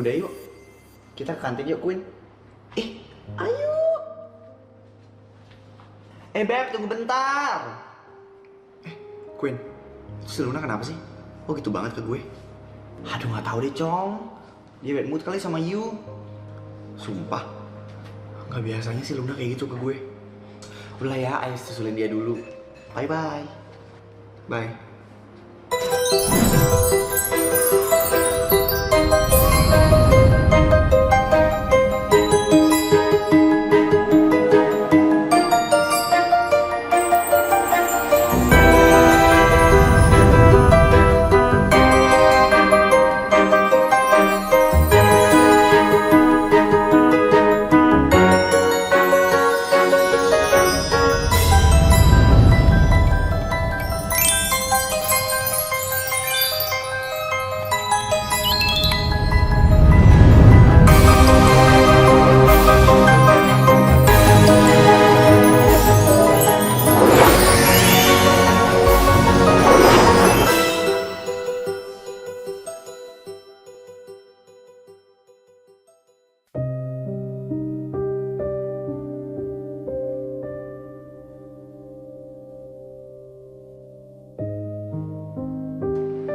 Yaudah yuk, kita ke kantin yuk, Queen. Ayo. Beb, tunggu bentar. Queen, si Luna kenapa sih? Oh gitu banget ke gue? Aduh gak tahu deh, Cong. Dia bad mood kali sama you. Sumpah, gak biasanya si Luna kayak gitu ke gue. Udah ya, ayo susulin dia dulu. Bye-bye. Bye.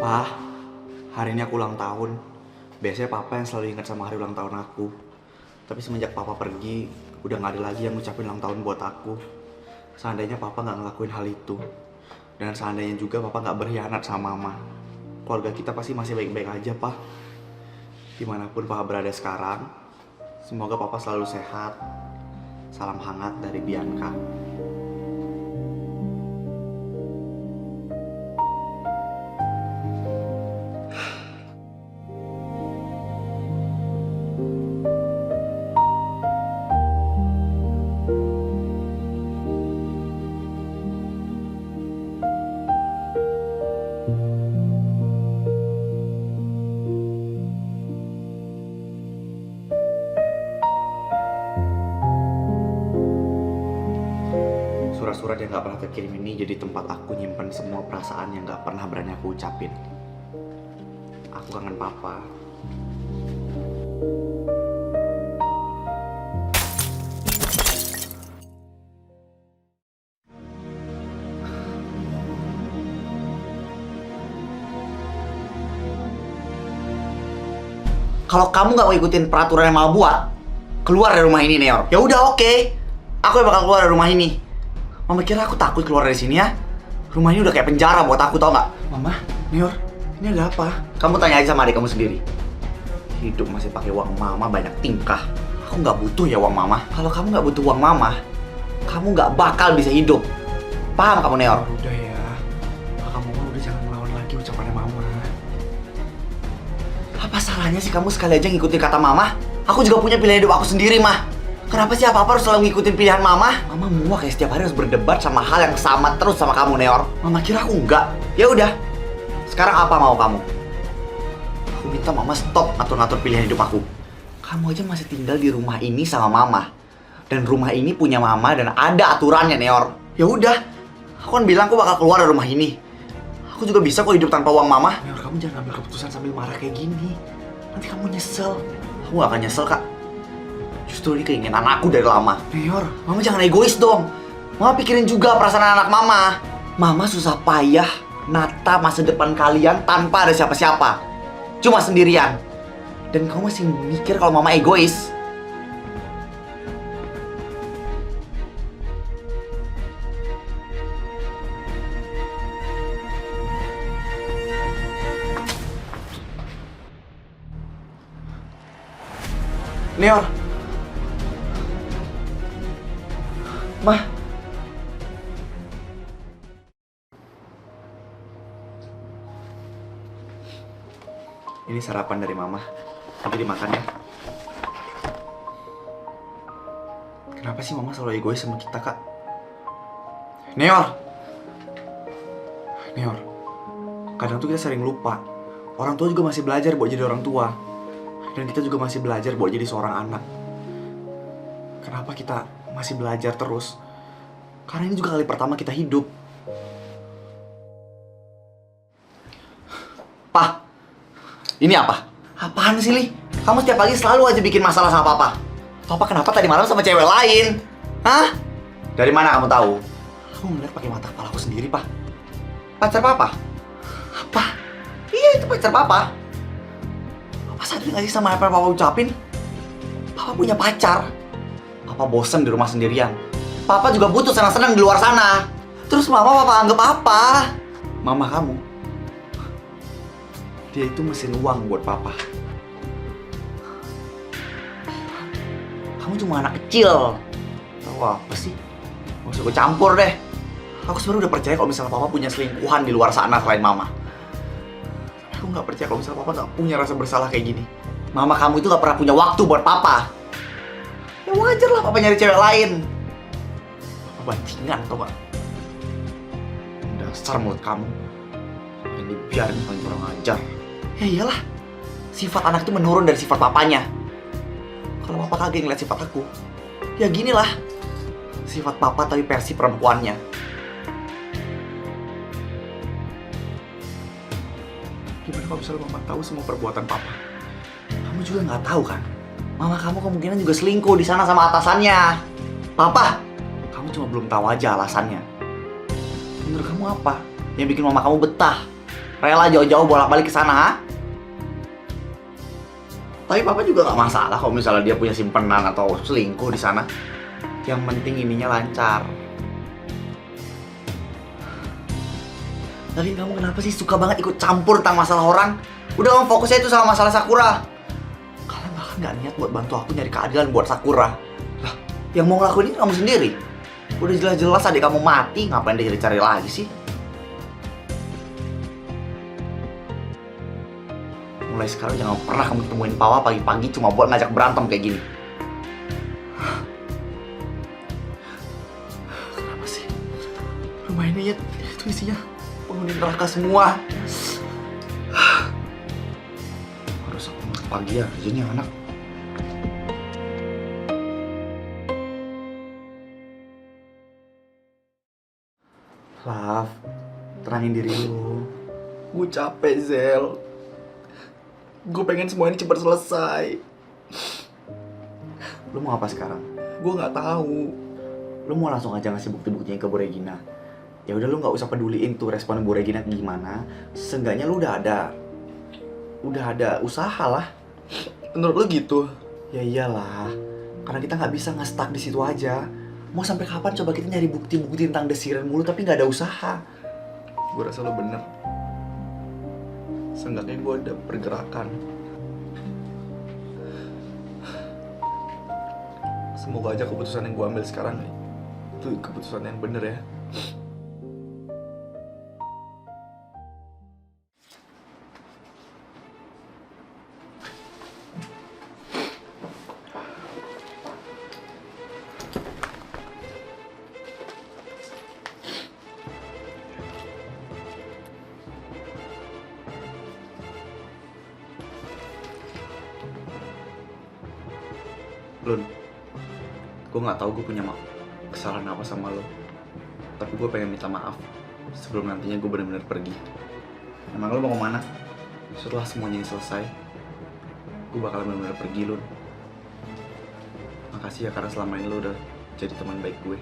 Pak, hari ini aku ulang tahun. Biasanya papa yang selalu ingat sama hari ulang tahun aku. Tapi semenjak papa pergi, udah gak ada lagi yang ngucapin ulang tahun buat aku. Seandainya papa gak ngelakuin hal itu, dan seandainya juga papa gak berkhianat sama mama, keluarga kita pasti masih baik-baik aja, Pak. Dimanapun papa berada sekarang, semoga papa selalu sehat. Salam hangat dari Bianca. Surat-surat yang gak pernah terkirim ini jadi tempat aku nyimpen semua perasaan yang gak pernah berani aku ucapin. Aku kangen papa. Kalau kamu gak mau ikutin peraturan yang mau buat, keluar dari rumah ini, Neor. Ya udah, oke. Aku yang bakal keluar dari rumah ini. Mama kira aku takut keluar dari sini ya? Rumah ini udah kayak penjara buat aku, tau gak? Mama, Neor, ini ada apa? Kamu tanya aja sama adik kamu sendiri. Hidup masih pakai uang mama, banyak tingkah. Aku nggak butuh ya uang mama. Kalau kamu nggak butuh uang mama, kamu nggak bakal bisa hidup. Paham kamu, Neor? Udah ya, kamu udah jangan melawan lagi ucapannya mama. Apa salahnya sih kamu sekali aja ngikutin kata mama? Aku juga punya pilihan hidup aku sendiri, mah. Kenapa sih apa-apa harus selalu ngikutin pilihan mama? Mama muak kayak setiap hari harus berdebat sama hal yang sama terus sama kamu, Neor. Mama kira aku enggak. Ya udah. Sekarang apa mau kamu? Aku minta mama stop ngatur-ngatur pilihan hidup aku. Kamu aja masih tinggal di rumah ini sama mama. Dan rumah ini punya mama dan ada aturannya, Neor. Ya udah. Aku kan bilang aku bakal keluar dari rumah ini. Aku juga bisa kok hidup tanpa uang mama. Neor, kamu jangan ambil keputusan sambil marah kayak gini. Nanti kamu nyesel. Aku gak akan nyesel, Kak. Justru ini keinginan aku dari lama. Neor, mama jangan egois dong. Mama pikirin juga perasaan anak mama. Mama susah payah nata masa depan kalian tanpa ada siapa-siapa. Cuma sendirian. Dan kamu masih mikir kalau mama egois. Neor. Mah. Ini sarapan dari mama. Nanti dimakan ya. Kenapa sih mama selalu egois sama kita, Kak? Neor. Neor. Kadang tuh kita sering lupa. Orang tua juga masih belajar buat jadi orang tua. Dan kita juga masih belajar buat jadi seorang anak. Kenapa kita masih belajar terus? Karena ini juga kali pertama kita hidup. Pak, ini apa? Apaan sih, Li? Kamu setiap pagi selalu aja bikin masalah sama papa. Papa kenapa tadi malam sama cewek lain? Hah? Dari mana kamu tahu? Aku ngeliat pakai mata kepala aku sendiri, Pak. Pacar papa? Apa? Iya, itu pacar papa. Papa sadar gak sih sama apa yang papa ucapin? Papa punya pacar. Papa bosen di rumah sendirian. Papa juga butuh senang-senang di luar sana. Terus mama papa anggap apa? Mama kamu, dia itu mesin uang buat papa. Kamu cuma anak kecil. Tahu apa sih? Gak usah gue campur deh. Aku sebenarnya udah percaya kalau misalnya papa punya selingkuhan di luar sana selain mama. Tapi aku gak percaya kalau misalnya papa gak punya rasa bersalah kayak gini. Mama kamu itu gak pernah punya waktu buat papa. Ya wajar lah papa nyari cewek lain. Papa bajingan tau gak? Dasar mulut kamu yang dibiarin paling kurang ajar. Ya iyalah, sifat anak itu menurun dari sifat papanya. Kalau papa kagak ngeliat sifat aku, ya ginilah sifat papa tapi versi perempuannya. Gimana kalau misalnya mama tahu semua perbuatan papa? Kamu juga nggak tahu kan? Mama kamu kemungkinan juga selingkuh di sana sama atasannya. Papa, kamu cuma belum tahu aja alasannya. Menurut kamu apa yang bikin mama kamu betah? Rela jauh-jauh bolak-balik ke sana, ha? Tapi papa juga gak masalah kalau misalnya dia punya simpenan atau selingkuh di sana. Yang penting ininya lancar. Tapi kamu kenapa sih suka banget ikut campur tentang masalah orang? Udah kamu fokusnya itu sama masalah Sakura. Kalian bahkan gak niat buat bantu aku nyari keadilan buat Sakura. Lah, yang mau ngelakuin ini kamu sendiri. Udah jelas-jelas adik kamu mati, ngapain dia cari lagi sih? Mulai sekarang jangan pernah kamu temuin papa pagi-pagi cuma buat ngajak berantem kayak gini. Kenapa sih? Rumah ini ya, itu isinya penghuni neraka semua. Harus aku masuk pagi ya, jadi anak. Lav, tenangin diri lu. Gue capek, Zel. Gue pengen semua ini cepat selesai. Lu mau apa sekarang? Gue nggak tahu. Lu mau langsung aja ngasih bukti-buktinya ke Bu Regina? Ya udah, lu nggak usah peduliin tuh respon Bu Regina gimana. Seenggaknya lu udah ada usaha lah. Menurut lu gitu? Ya iyalah, karena kita nggak bisa nge-stuck di situ aja. Mau sampai kapan coba kita nyari bukti-bukti tentang desiran mulu tapi nggak ada usaha? Gue rasa lo bener. Seenggaknya gue ada pergerakan. Semoga aja keputusan yang gue ambil sekarang itu keputusan yang bener ya. Lun, gue nggak tahu gue punya kesalahan apa sama lo, tapi gue pengen minta maaf sebelum nantinya gue benar-benar pergi. Emang lo mau kemana? Setelah semuanya ini selesai, gue bakal benar-benar pergi, Lun. Makasih ya karena selama ini lo udah jadi teman baik gue.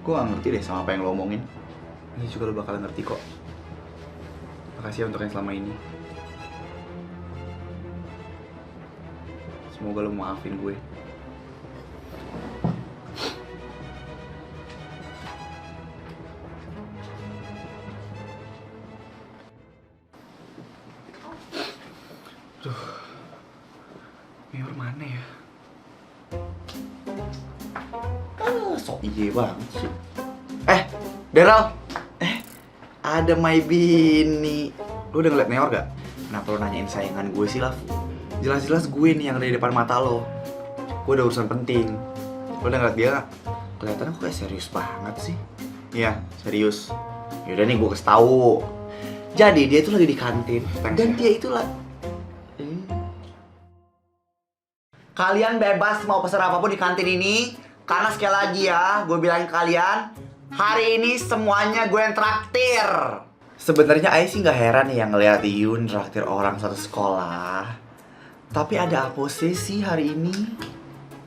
Gue gak ngerti deh sama apa yang lo omongin. Ini juga lo bakal ngerti kok. Makasih ya untuk yang selama ini. Semoga lo maafin gue. Duh, Mior mana ya? Sok iye banget sih. Daryl. Ada my bini. Lu udah ngeliat Meor gak? Kenapa lu nanyain sayangan gue sih, Lav? Jelas-jelas gue nih yang ada di depan mata lo. Gue ada urusan penting. Lu udah ngeliat dia gak? Kelihatannya kok kayak serius banget sih. Iya, serius. Yaudah nih gue kasih tahu. Jadi dia itu lagi di kantin. Dan dia itu lah. Kalian bebas mau pesan apapun di kantin ini. Karena sekali lagi ya, gue bilang ke kalian, hari ini semuanya gue yang traktir. Sebenarnya Aya sih gak heran nih yang ngeliat Yun traktir orang satu sekolah. Tapi ada apa sih hari ini?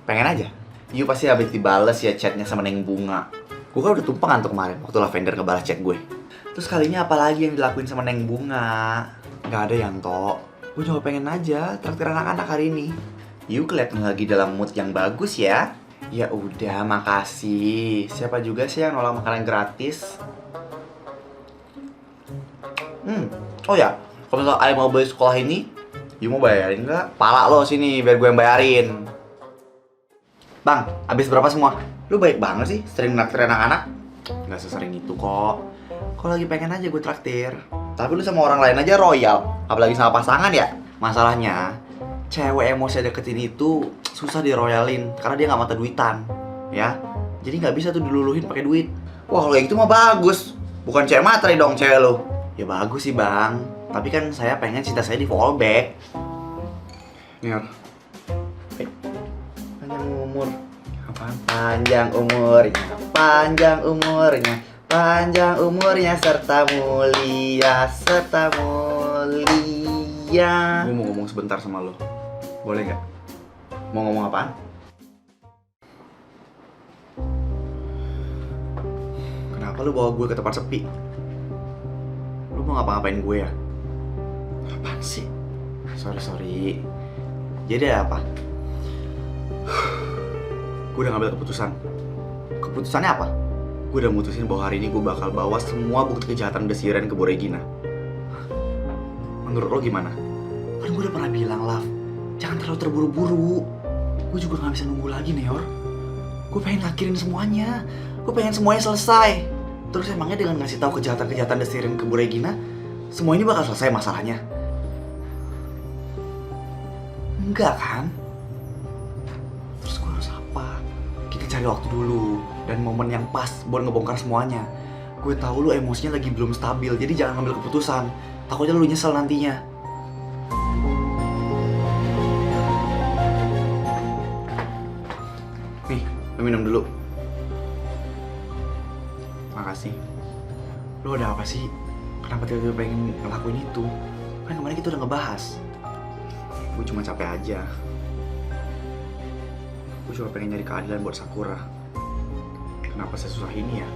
Pengen aja. Yu pasti habis dibales ya chatnya sama Neng Bunga. Gue kan udah tumpeng tuh kemarin waktu Lavender ngebalas chat gue. Terus kalinya apa lagi yang dilakuin sama Neng Bunga? Gak ada yang tok. Gue juga pengen aja traktir anak-anak hari ini. Yu kelihatan lagi dalam mood yang bagus ya. Ya udah, makasih. Siapa juga sih yang nolak makanan gratis? Oh ya, kalau misalnya Ayah mau beli sekolah ini, Yu mau bayarin nggak? Pala lo sini, biar gue yang bayarin. Bang, habis berapa semua? Lu baik banget sih, sering naktir anak-anak. Nggak sesering itu kok. Kalau lagi pengen aja gue traktir. Tapi lu sama orang lain aja royal, apalagi sama pasangan ya. Masalahnya, cewek emosi deketin itu susah diroyalin karena dia nggak mata duitan, ya. Jadi nggak bisa tuh diluluhin pakai duit. Wah, kalau yang itu mah bagus. Bukan cewek materi dong cewek lo. Ya bagus sih bang, tapi kan saya pengen cinta saya di fallback. Nior, panjang umur. Apaan? Panjang umurnya, panjang umurnya, panjang umurnya serta mulia, serta mulia. Gue mau ngomong sebentar sama lo, boleh nggak? Mau ngomong apaan? Kenapa lu bawa gue ke tempat sepi? Lu mau ngapa-ngapain gue ya? Apaan sih? Sorry. Jadi ada apa? Gue udah ngambil keputusan. Keputusannya apa? Gue udah mutusin bahwa hari ini gue bakal bawa semua bukti kejahatan Desiren ke Bu Regina. Menurut lo gimana? Kan gue udah pernah bilang, Lav, jangan terlalu terburu-buru. Gue juga gak bisa nunggu lagi, Neor. Gue pengen akhirin semuanya. Gue pengen semuanya selesai. Terus emangnya dengan ngasih tahu kejahatan-kejahatan Desiren ke Bu Regina, semua ini bakal selesai masalahnya? Enggak kan? Terus gue harus apa? Kita cari waktu dulu dan momen yang pas buat ngebongkar semuanya. Gue tahu lu emosinya lagi belum stabil, jadi jangan ngambil keputusan. Takutnya lu nyesel nantinya. Nih, lu minum dulu. Makasih. Lu ada apa sih? Kenapa tiba-tiba pengen ngelakuin itu? Kan kemarin kita udah ngebahas. Gue cuma capek aja. Gue cuma pengen nyari keadilan buat Sakura. Kenapa saya susah ini ya?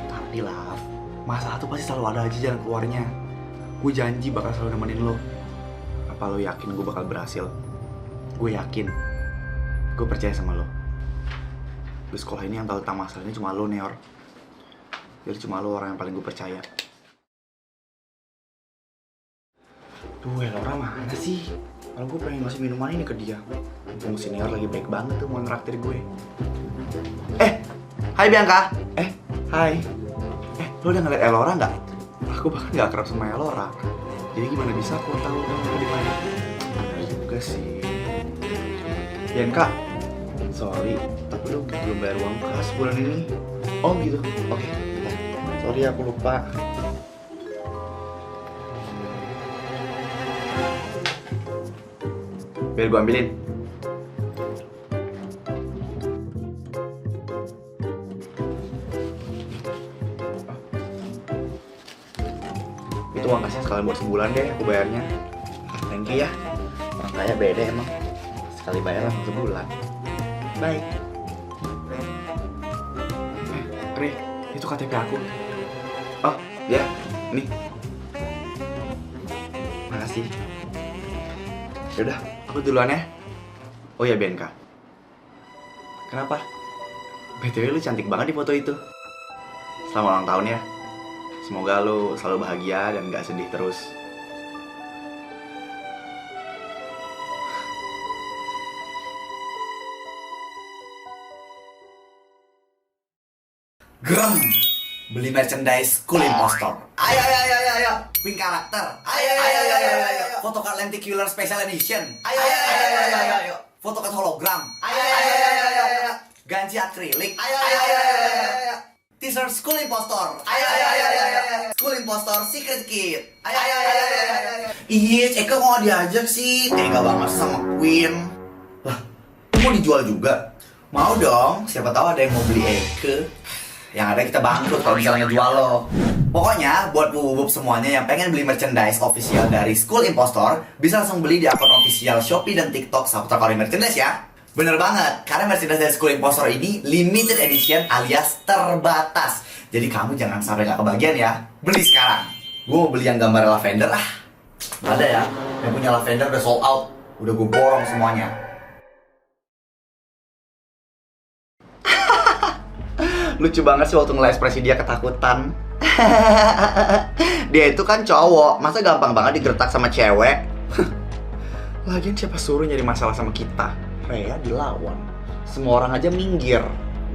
Tapi lah, masalah tuh pasti selalu ada aja jalan keluarnya. Gue janji bakal selalu nemenin lo. Apa lo yakin gue bakal berhasil? Gue yakin. Gue percaya sama lo. Di sekolah ini yang tahu tentang masalahnya cuma lo, Neor. Jadi cuma lo orang yang paling gue percaya. Tuh, Elora mana sih? Kalau gue pengen ngasih minuman ini ke dia. Mumpung senior lagi baik banget tuh mau nraktir gue. Hai Bianca. Hai. Lo udah ngeliat Elora nggak? Aku bahkan nggak akrab sama Elora. Jadi gimana bisa aku tahu kamu di mana? Benar juga sih. Bianca, sorry, tapi lo belum bayar uang kas bulan ini. Oh gitu. Oke. Sorry aku lupa. Biar gue ambilin. Itu uang kasnya sekalian buat sebulan deh aku bayarnya. Thank you ya. Orang kaya beda emang. Sekali bayar langsung sebulan. Baik. Re, itu KTP aku. Oh, ya, ini. Makasih. Yaudah, aku duluan ya. Oh ya, Bianca. Kenapa? BTW lu cantik banget di foto itu. Selamat ulang tahun ya. Semoga lu selalu bahagia dan gak sedih terus. Gram, beli merchandise Cool Impostor. Ayo, wing karakter. Ayo, photocard lenticular special edition. Ayo, photocard hologram. Ayo, ganti akrilik. Ayo, t-shirt Cool Impostor. Ayo, Cool Impostor secret kit. Ayo. Iya, Eka mau diajak sih. Tega banget sama Queen. Lah, mau dijual juga? Mau dong, siapa tahu ada yang mau beli Eka. Yang ada kita bangkrut kalau misalnya jual lo. Pokoknya buat bubuk semuanya yang pengen beli merchandise official dari School Impostor, bisa langsung beli di akun official Shopee dan TikTok Saputra Kaori Merchandise ya. Bener banget, karena merchandise dari School Impostor ini limited edition alias terbatas. Jadi kamu jangan sampai gak kebagian ya. Beli sekarang. Gue mau beli yang gambar lavender Ada ya, yang punya lavender udah sold out. Udah gue borong semuanya. Lucu banget sih waktu ngeliat ekspresi dia ketakutan. Dia itu kan cowok, masa gampang banget digertak sama cewek? Lagian siapa suruh nyari masalah sama kita? Rhea dilawan. Semua orang aja minggir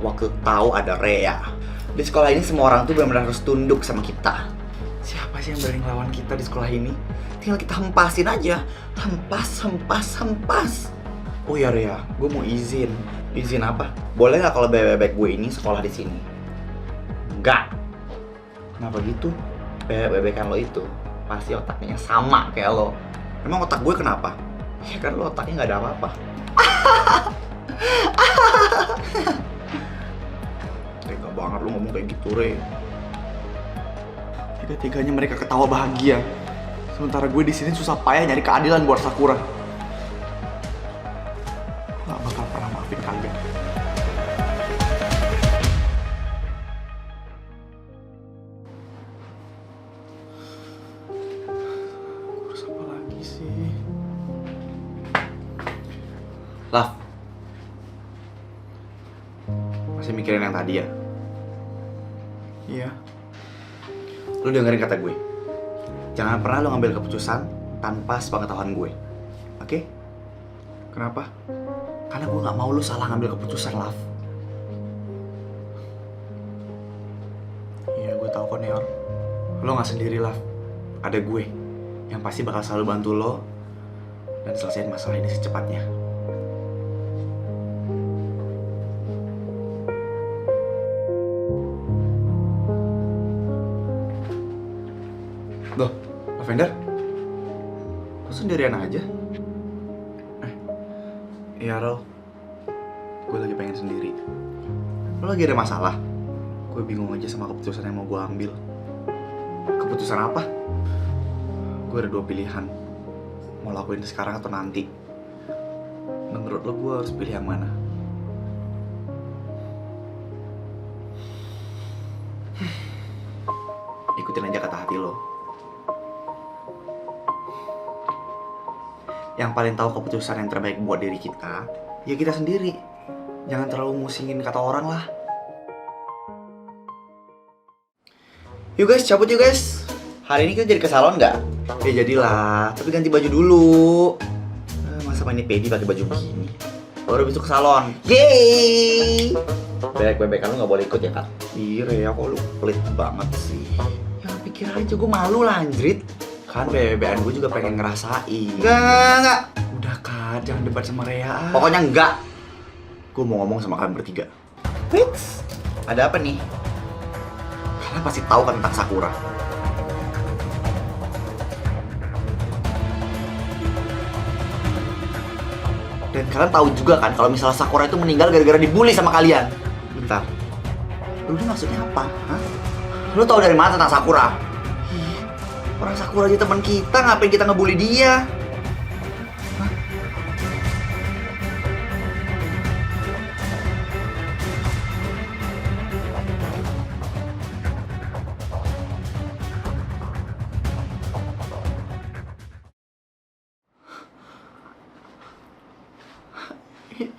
waktu tahu ada Rhea. Di sekolah ini semua orang tuh benar-benar harus tunduk sama kita. Siapa sih yang berani ngelawan kita di sekolah ini? Tinggal kita hempasin aja. Hempas. Oh ya Rhea, gue mau izin. Izin apa? Boleh nggak kalau bebek gue ini sekolah di sini? Enggak. Kenapa gitu? Bebek-bebekan lo itu pasti otaknya sama kayak lo. Emang otak gue kenapa? Ya kan lo otaknya nggak ada apa-apa. Tega banget lo ngomong kayak gitu, Re. Tiga-tiganya mereka ketawa bahagia. Sementara gue di sini susah payah nyari keadilan buat Sakura. Gak bakal pernah maafin kalian. Terus apa lagi sih? Laf, masih mikirin yang tadi ya? Iya. Lu dengerin kata gue. Jangan pernah lu ngambil keputusan tanpa sepengetahuan gue. Oke? Kenapa? Karena gue gak mau lu salah ngambil keputusan, Laf. Iya, gue tahu kok, Neor. Lo gak sendiri, Laf. Ada gue yang pasti bakal selalu bantu lo dan selesaiin masalah ini secepatnya. Loh, Lavender? Lo sendirian aja? Iya, Rol. Gue lagi pengen sendiri. Lo lagi ada masalah? Gue bingung aja sama keputusan yang mau gue ambil. Keputusan apa? Gue ada 2 pilihan. Mau lakuin sekarang atau nanti. Menurut lo gue harus pilih yang mana? Ikutin aja kata hati lo. Yang paling tahu keputusan yang terbaik buat diri kita, ya kita sendiri. Jangan terlalu musingin kata orang lah. Yuk guys, cabut yuk guys. Hari ini kita jadi ke salon nggak? Ya jadilah, tapi ganti baju dulu. Masa main pedi pakai baju begini? Baru besok ke salon. Yeay! Bebek-bebekan lu nggak boleh ikut ya kak? Iya ya, kok lu pelit banget sih. Ya pikir aja, gue malu lah anjrit. Kan bebekan gue juga pengen ngerasain. Enggak. Udah Kak, jangan debat sama Rhea. Pokoknya enggak. Gue mau ngomong sama kalian bertiga. Fix. Ada apa nih? Kalian pasti tahu kan tentang Sakura. Dan kalian tahu juga kan kalau misalnya Sakura itu meninggal gara-gara dibully sama kalian. Bentar. Lu ini maksudnya apa? Hah? Lu tahu dari mana tentang Sakura? Orang Sakura aja teman kita, ngapain kita ngebully dia? Hah?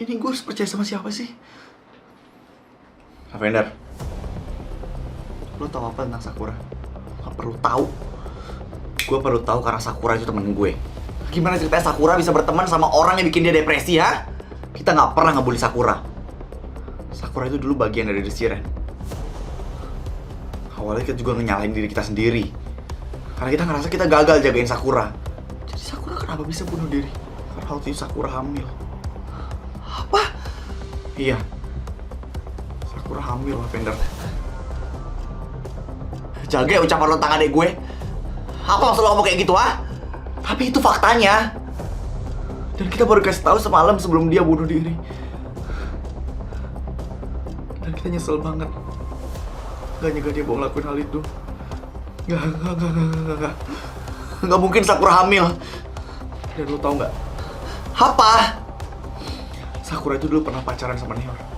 Ini gue harus percaya sama siapa sih? Lavender, lo tau apa tentang Sakura? Gak perlu tahu. Gue perlu tahu karena Sakura itu temen gue. Gimana ceritanya Sakura bisa berteman sama orang yang bikin dia depresi, ha? Kita nggak pernah ngebully Sakura. Sakura itu dulu bagian dari The Siren. Awalnya kita juga nyalahin diri kita sendiri. Karena kita ngerasa kita gagal jagain Sakura. Jadi Sakura kenapa bisa bunuh diri? Karena waktu itu Sakura hamil. Apa? Iya. Sakura hamil, Lavender. Jaga ya ucapan lo tentang adek gue. Apa maksud lo ngomong kayak gitu, ha? Tapi itu faktanya. Dan kita baru kasih tahu semalam sebelum dia bunuh diri. Dan kita nyesel banget. Gak nyangka dia mau ngelakuin hal itu. Enggak. Enggak mungkin Sakura hamil. Dan lo tau nggak? Apa? Sakura itu dulu pernah pacaran sama Neor.